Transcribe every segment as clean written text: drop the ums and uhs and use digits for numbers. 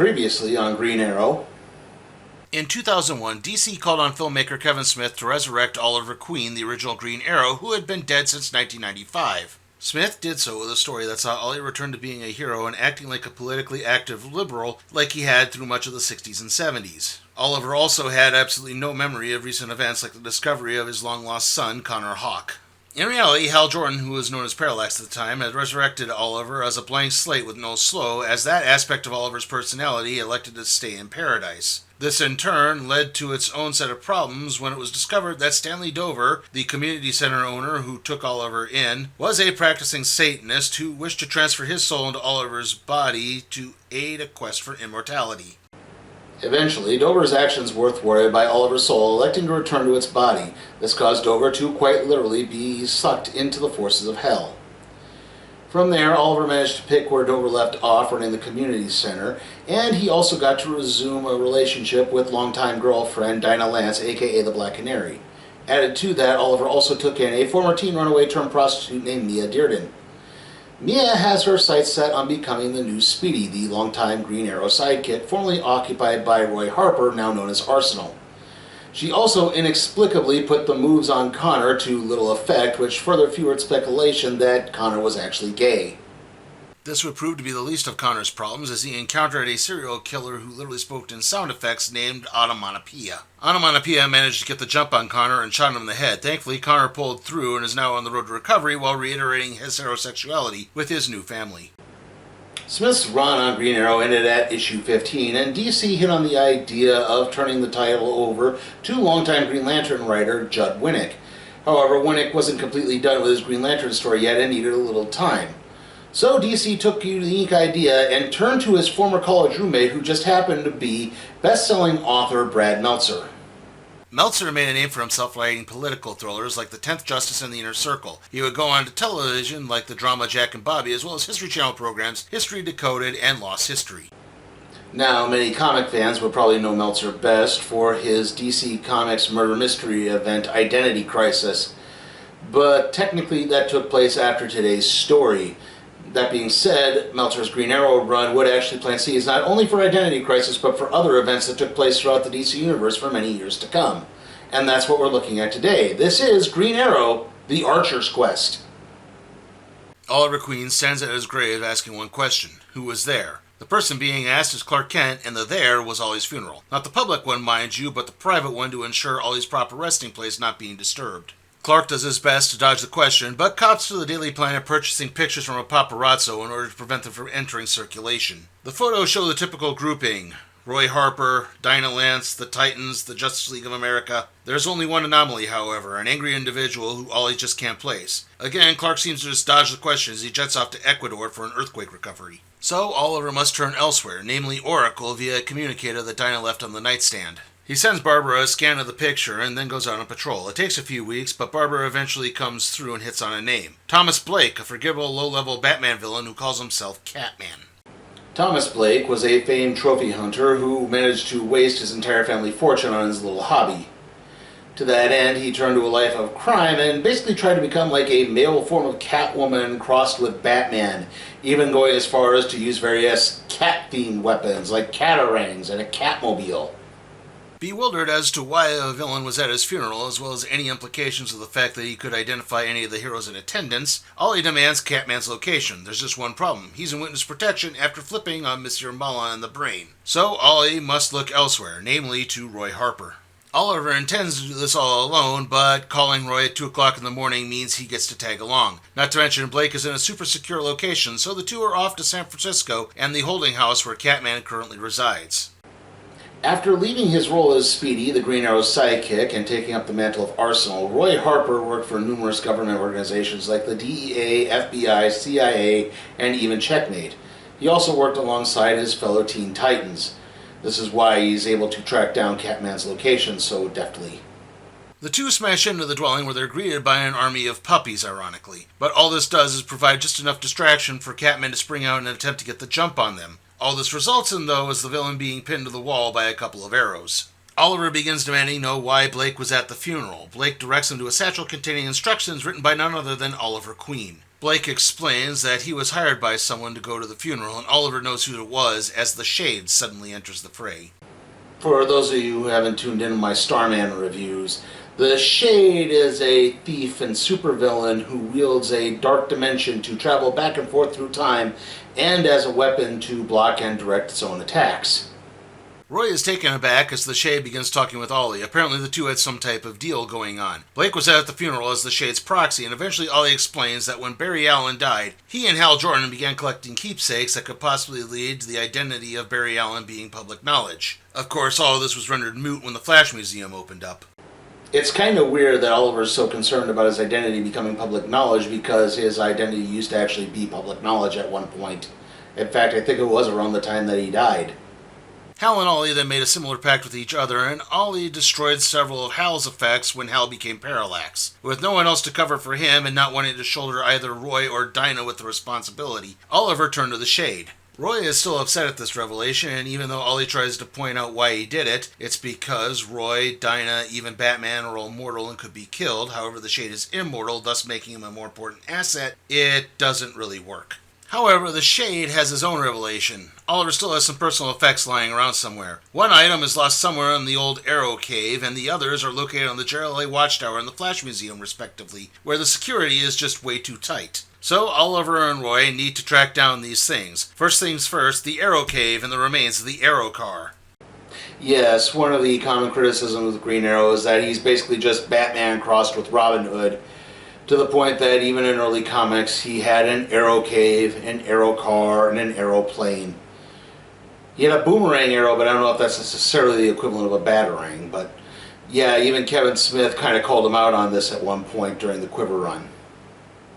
Previously on Green Arrow. In 2001, DC called on filmmaker Kevin Smith to resurrect Oliver Queen, the original Green Arrow, who had been dead since 1995. Smith did so with a story that saw Ollie return to being a hero and acting like a politically active liberal like he had through much of the 60s and 70s. Oliver also had absolutely no memory of recent events like the discovery of his long-lost son, Connor Hawke. In reality, Hal Jordan, who was known as Parallax at the time, had resurrected Oliver as a blank slate with no slow, as that aspect of Oliver's personality elected to stay in paradise. This, in turn, led to its own set of problems when it was discovered that Stanley Dover, the community center owner who took Oliver in, was a practicing Satanist who wished to transfer his soul into Oliver's body to aid a quest for immortality. Eventually, Dover's actions were thwarted by Oliver's soul electing to return to its body. This caused Dover to quite literally be sucked into the forces of hell. From there, Oliver managed to pick where Dover left off running the community center, and he also got to resume a relationship with longtime girlfriend Dinah Lance, aka the Black Canary. Added to that, Oliver also took in a former teen runaway turned prostitute named Mia Dearden. Mia has her sights set on becoming the new Speedy, the longtime Green Arrow sidekick, formerly occupied by Roy Harper, now known as Arsenal. She also inexplicably put the moves on Connor to little effect, which further fueled speculation that Connor was actually gay. This would prove to be the least of Connor's problems, as he encountered a serial killer who literally spoke in sound effects named Onomatopoeia. Onomatopoeia managed to get the jump on Connor and shot him in the head. Thankfully, Connor pulled through and is now on the road to recovery while reiterating his heterosexuality with his new family. Smith's run on Green Arrow ended at issue 15, and DC hit on the idea of turning the title over to longtime Green Lantern writer Judd Winnick. However, Winnick wasn't completely done with his Green Lantern story yet and needed a little time. So DC took a unique idea and turned to his former college roommate, who just happened to be best-selling author Brad Meltzer. Meltzer made a name for himself writing political thrillers like The 10th Justice and The Inner Circle. He would go on to television like the drama Jack and Bobby, as well as History Channel programs History Decoded and Lost History. Now, many comic fans would probably know Meltzer best for his DC Comics murder mystery event Identity Crisis, but technically that took place after today's story. That being said, Meltzer's Green Arrow run would actually plant seeds not only for Identity Crisis, but for other events that took place throughout the DC Universe for many years to come. And that's what we're looking at today. This is Green Arrow, The Archer's Quest. Oliver Queen stands at his grave asking one question: who was there? The person being asked is Clark Kent, and the there was Ollie's funeral. Not the public one, mind you, but the private one to ensure Ollie's proper resting place not being disturbed. Clark does his best to dodge the question, but cops to the Daily Planet purchasing pictures from a paparazzo in order to prevent them from entering circulation. The photos show the typical grouping: Roy Harper, Dinah Lance, the Titans, the Justice League of America. There's only one anomaly, however, an angry individual who Ollie just can't place. Again, Clark seems to just dodge the question as he jets off to Ecuador for an earthquake recovery. So Oliver must turn elsewhere, namely Oracle, via a communicator that Dinah left on the nightstand. He sends Barbara a scan of the picture and then goes out on patrol. It takes a few weeks, but Barbara eventually comes through and hits on a name: Thomas Blake, a forgivable low-level Batman villain who calls himself Catman. Thomas Blake was a famed trophy hunter who managed to waste his entire family fortune on his little hobby. To that end, he turned to a life of crime and basically tried to become like a male form of Catwoman crossed with Batman, even going as far as to use various cat-themed weapons like catarangs and a Catmobile. Bewildered as to why a villain was at his funeral, as well as any implications of the fact that he could identify any of the heroes in attendance, Ollie demands Catman's location. There's just one problem: he's in witness protection after flipping on Monsieur Malin in the brain. So Ollie must look elsewhere, namely to Roy Harper. Oliver intends to do this all alone, but calling Roy at 2 o'clock in the morning means he gets to tag along. Not to mention Blake is in a super secure location, so the two are off to San Francisco and the holding house where Catman currently resides. After leaving his role as Speedy, the Green Arrow's sidekick, and taking up the mantle of Arsenal, Roy Harper worked for numerous government organizations like the DEA, FBI, CIA, and even Checkmate. He also worked alongside his fellow Teen Titans. This is why he's able to track down Catman's location so deftly. The two smash into the dwelling where they're greeted by an army of puppies, ironically. But all this does is provide just enough distraction for Catman to spring out and attempt to get the jump on them. All this results in, though, is the villain being pinned to the wall by a couple of arrows. Oliver begins demanding to know why Blake was at the funeral. Blake directs him to a satchel containing instructions written by none other than Oliver Queen. Blake explains that he was hired by someone to go to the funeral, and Oliver knows who it was as the Shade suddenly enters the fray. For those of you who haven't tuned in to my Starman reviews, the Shade is a thief and supervillain who wields a dark dimension to travel back and forth through time and as a weapon to block and direct its own attacks. Roy is taken aback as the Shade begins talking with Ollie. Apparently the two had some type of deal going on. Blake was at the funeral as the Shade's proxy, and eventually Ollie explains that when Barry Allen died, he and Hal Jordan began collecting keepsakes that could possibly lead to the identity of Barry Allen being public knowledge. Of course, all of this was rendered moot when the Flash Museum opened up. It's kind of weird that Oliver's so concerned about his identity becoming public knowledge because his identity used to actually be public knowledge at one point. In fact, I think it was around the time that he died. Hal and Ollie then made a similar pact with each other, and Ollie destroyed several of Hal's effects when Hal became Parallax. With no one else to cover for him and not wanting to shoulder either Roy or Dinah with the responsibility, Oliver turned to the Shade. Roy is still upset at this revelation, and even though Ollie tries to point out why he did it, it's because Roy, Dinah, even Batman are all mortal and could be killed. However, the Shade is immortal, thus making him a more important asset. It doesn't really work. However, the Shade has his own revelation. Oliver still has some personal effects lying around somewhere. One item is lost somewhere in the old Arrow Cave, and the others are located on the JLA Watchtower and the Flash Museum, respectively, where the security is just way too tight. So Oliver and Roy need to track down these things. First things first, the Arrow Cave and the remains of the Arrow car. Yes, one of the common criticisms of Green Arrow is that he's basically just Batman crossed with Robin Hood, to the point that even in early comics he had an arrow cave, an arrow car, and an aeroplane. He had a boomerang arrow, but I don't know if that's necessarily the equivalent of a batarang. But yeah, even Kevin Smith kind of called him out on this at one point during the Quiver run.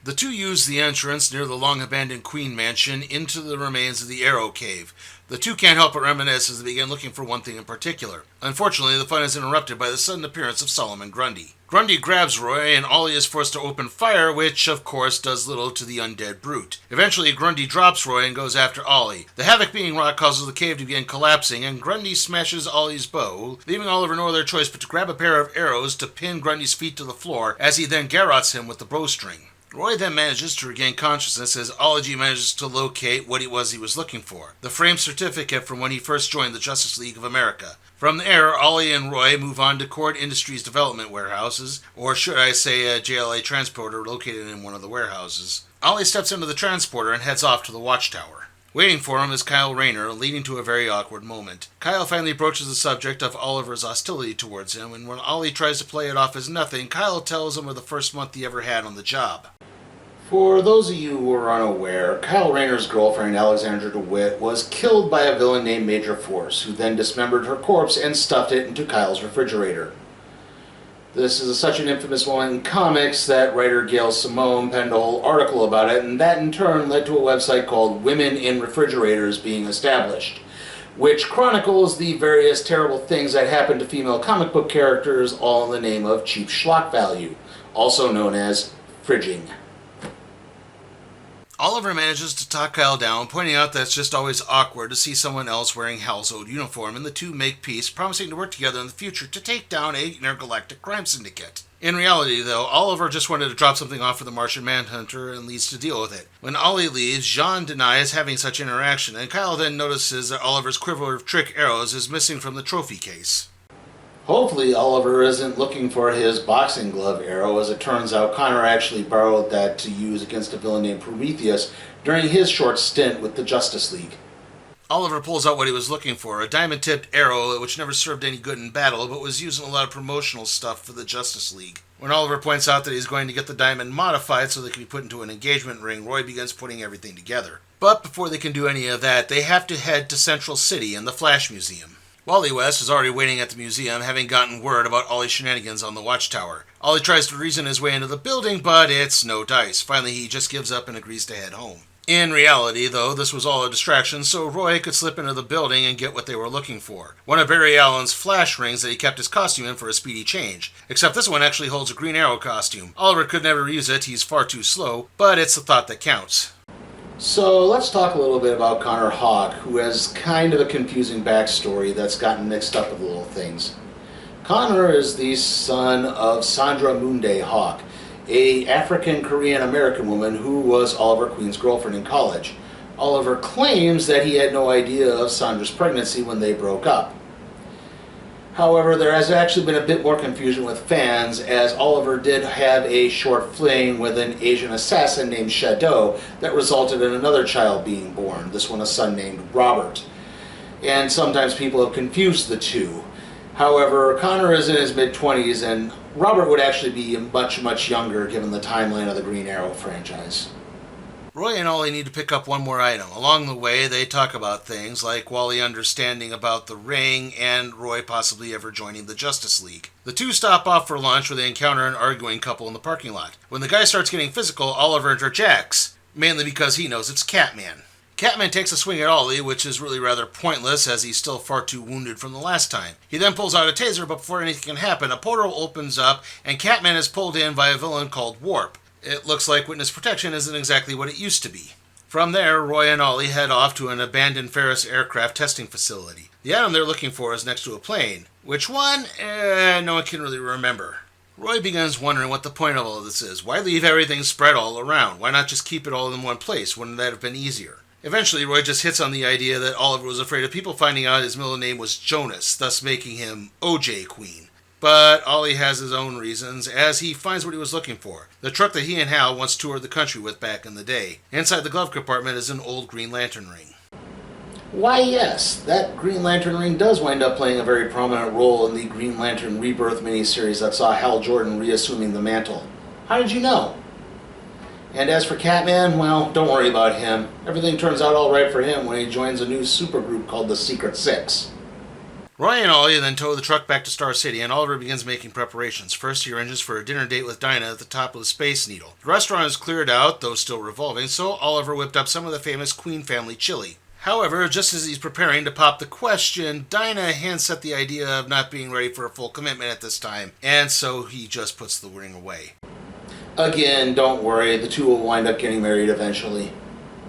The two use the entrance near the long-abandoned Queen Mansion into the remains of the Arrow Cave. The two can't help but reminisce as they begin looking for one thing in particular. Unfortunately, the fun is interrupted by the sudden appearance of Solomon Grundy. Grundy grabs Roy, and Ollie is forced to open fire, which, of course, does little to the undead brute. Eventually, Grundy drops Roy and goes after Ollie. The havoc being wrought causes the cave to begin collapsing, and Grundy smashes Ollie's bow, leaving Oliver no other choice but to grab a pair of arrows to pin Grundy's feet to the floor, as he then garrots him with the bowstring. Roy then manages to regain consciousness as Ology manages to locate what it was he was looking for, the framed certificate from when he first joined the Justice League of America. From there, Ollie and Roy move on to Cord Industries development warehouses, or should I say a JLA transporter located in one of the warehouses. Ollie steps into the transporter and heads off to the Watchtower. Waiting for him is Kyle Rayner, leading to a very awkward moment. Kyle finally broaches the subject of Oliver's hostility towards him, and when Ollie tries to play it off as nothing, Kyle tells him of the first month he ever had on the job. For those of you who are unaware, Kyle Rayner's girlfriend, Alexandra DeWitt, was killed by a villain named Major Force, who then dismembered her corpse and stuffed it into Kyle's refrigerator. This is such an infamous moment in comics that writer Gail Simone penned a whole article about it, and that in turn led to a website called Women in Refrigerators being established, which chronicles the various terrible things that happen to female comic book characters, all in the name of cheap schlock value, also known as fridging. Oliver manages to talk Kyle down, pointing out that it's just always awkward to see someone else wearing Hal's old uniform, and the two make peace, promising to work together in the future to take down an intergalactic crime syndicate. In reality, though, Oliver just wanted to drop something off for the Martian Manhunter and leaves to deal with it. When Ollie leaves, Jean denies having such interaction, and Kyle then notices that Oliver's quiver of trick arrows is missing from the trophy case. Hopefully Oliver isn't looking for his boxing glove arrow. As it turns out, Connor actually borrowed that to use against a villain named Prometheus during his short stint with the Justice League. Oliver pulls out what he was looking for, a diamond-tipped arrow which never served any good in battle, but was used in a lot of promotional stuff for the Justice League. When Oliver points out that he's going to get the diamond modified so they can be put into an engagement ring, Roy begins putting everything together. But before they can do any of that, they have to head to Central City and the Flash Museum. Wally West is already waiting at the museum, having gotten word about Ollie's shenanigans on the Watchtower. Ollie tries to reason his way into the building, but it's no dice. Finally, he just gives up and agrees to head home. In reality, though, this was all a distraction, so Roy could slip into the building and get what they were looking for. One of Barry Allen's flash rings that he kept his costume in for a speedy change. Except this one actually holds a Green Arrow costume. Oliver could never use it, he's far too slow, but it's the thought that counts. So let's talk a little bit about Connor Hawke, who has kind of a confusing backstory that's gotten mixed up with little things. Connor is the son of Sandra Munday Hawke, a African-Korean-American woman who was Oliver Queen's girlfriend in college. Oliver claims that he had no idea of Sandra's pregnancy when they broke up. However, there has actually been a bit more confusion with fans, as Oliver did have a short fling with an Asian assassin named Shadow that resulted in another child being born, this one a son named Robert. And sometimes people have confused the two. However, Connor is in his mid-20s, and Robert would actually be much, much younger given the timeline of the Green Arrow franchise. Roy and Ollie need to pick up one more item. Along the way, they talk about things like Wally understanding about the ring and Roy possibly ever joining the Justice League. The two stop off for lunch where they encounter an arguing couple in the parking lot. When the guy starts getting physical, Oliver interjects, mainly because he knows it's Catman. Catman takes a swing at Ollie, which is really rather pointless as he's still far too wounded from the last time. He then pulls out a taser, but before anything can happen, a portal opens up and Catman is pulled in by a villain called Warp. It looks like witness protection isn't exactly what it used to be. From there, Roy and Ollie head off to an abandoned Ferris aircraft testing facility. The item they're looking for is next to a plane. Which one? No one can really remember. Roy begins wondering what the point of all of this is. Why leave everything spread all around? Why not just keep it all in one place? Wouldn't that have been easier? Eventually, Roy just hits on the idea that Oliver was afraid of people finding out his middle name was Jonas, thus making him OJ Queen. But Ollie has his own reasons, as he finds what he was looking for. The truck that he and Hal once toured the country with back in the day. Inside the glove compartment is an old Green Lantern ring. Why yes, that Green Lantern ring does wind up playing a very prominent role in the Green Lantern Rebirth miniseries that saw Hal Jordan reassuming the mantle. How did you know? And as for Catman, well, don't worry about him. Everything turns out alright for him when he joins a new supergroup called the Secret Six. Roy and Ollie then tow the truck back to Star City, and Oliver begins making preparations. First, he arranges for a dinner date with Dinah at the top of the Space Needle. The restaurant is cleared out, though still revolving, so Oliver whipped up some of the famous Queen family chili. However, just as he's preparing to pop the question, Dinah hints at the idea of not being ready for a full commitment at this time, and so he just puts the ring away. Again, don't worry, the two will wind up getting married eventually.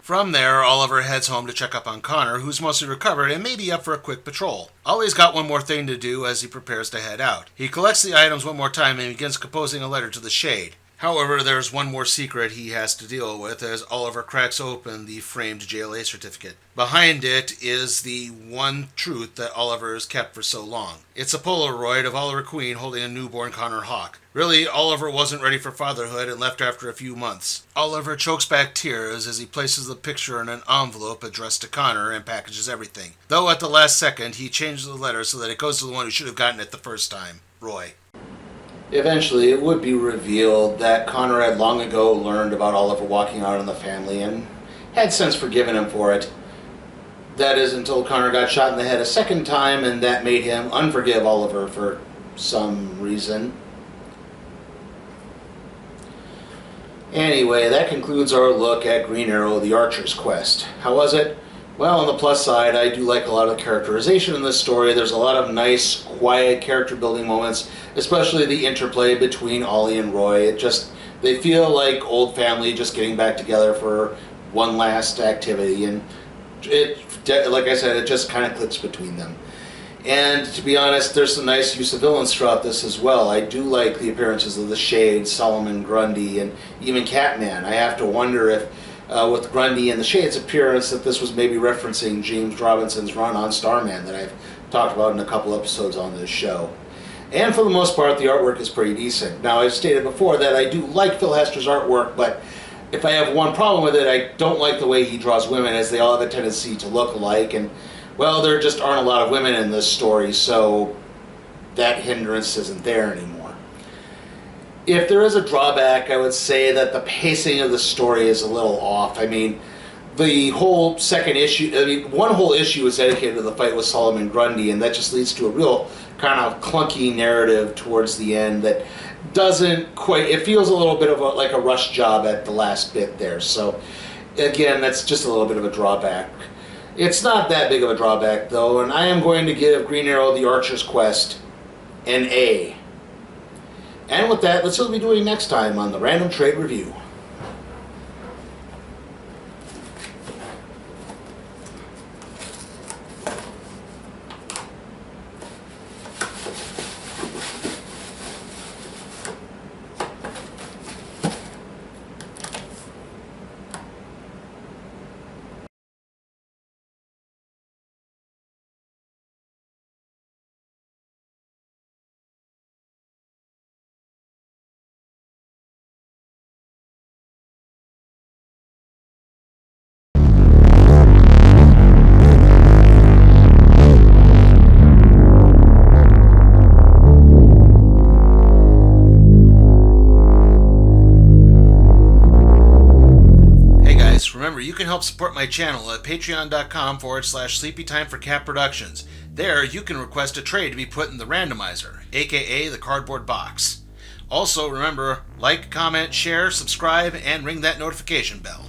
From there, Oliver heads home to check up on Connor, who's mostly recovered and may be up for a quick patrol. Ollie's got one more thing to do as he prepares to head out. He collects the items one more time and begins composing a letter to the Shade. However, there's one more secret he has to deal with as Oliver cracks open the framed JLA certificate. Behind it is the one truth that Oliver has kept for so long. It's a Polaroid of Oliver Queen holding a newborn Connor Hawke. Really, Oliver wasn't ready for fatherhood and left after a few months. Oliver chokes back tears as he places the picture in an envelope addressed to Connor and packages everything. Though at the last second, he changes the letter so that it goes to the one who should have gotten it the first time, Roy. Eventually, it would be revealed that Connor had long ago learned about Oliver walking out on the family and had since forgiven him for it. That is until Connor got shot in the head a second time, and that made him unforgive Oliver for some reason. Anyway, that concludes our look at Green Arrow, the Archer's Quest. How was it? Well, on the plus side, I do like a lot of the characterization in this story. There's a lot of nice, quiet character building moments, especially the interplay between Ollie and Roy. They feel like old family just getting back together for one last activity, and like I said, it just kind of clicks between them. And to be honest, there's some nice use of villains throughout this as well. I do like the appearances of the Shade, Solomon Grundy, and even Catman. I have to wonder if with Grundy and the Shade's appearance that this was maybe referencing James Robinson's run on Starman that I've talked about in a couple episodes on this show. And for the most part, the artwork is pretty decent. Now, I've stated before that I do like Phil Hester's artwork, but if I have one problem with it, I don't like the way he draws women, as they all have a tendency to look alike, and, well, there just aren't a lot of women in this story, so that hindrance isn't there anymore. If there is a drawback, I would say that the pacing of the story is a little off. I mean, the whole second issue, one whole issue is dedicated to the fight with Solomon Grundy, and that just leads to a real kind of clunky narrative towards the end that doesn't quite, it feels a little bit of like a rush job at the last bit there. So, again, that's just a little bit of a drawback. It's not that big of a drawback, though, and I am going to give Green Arrow, the Archer's Quest, an A. And with that, let's see what we'll be doing next time on the Random Trade Review. Remember, you can help support my channel at patreon.com/sleepytimeforcatproductions. There, you can request a trade to be put in the randomizer, aka the cardboard box. Also, remember, like, comment, share, subscribe, and ring that notification bell.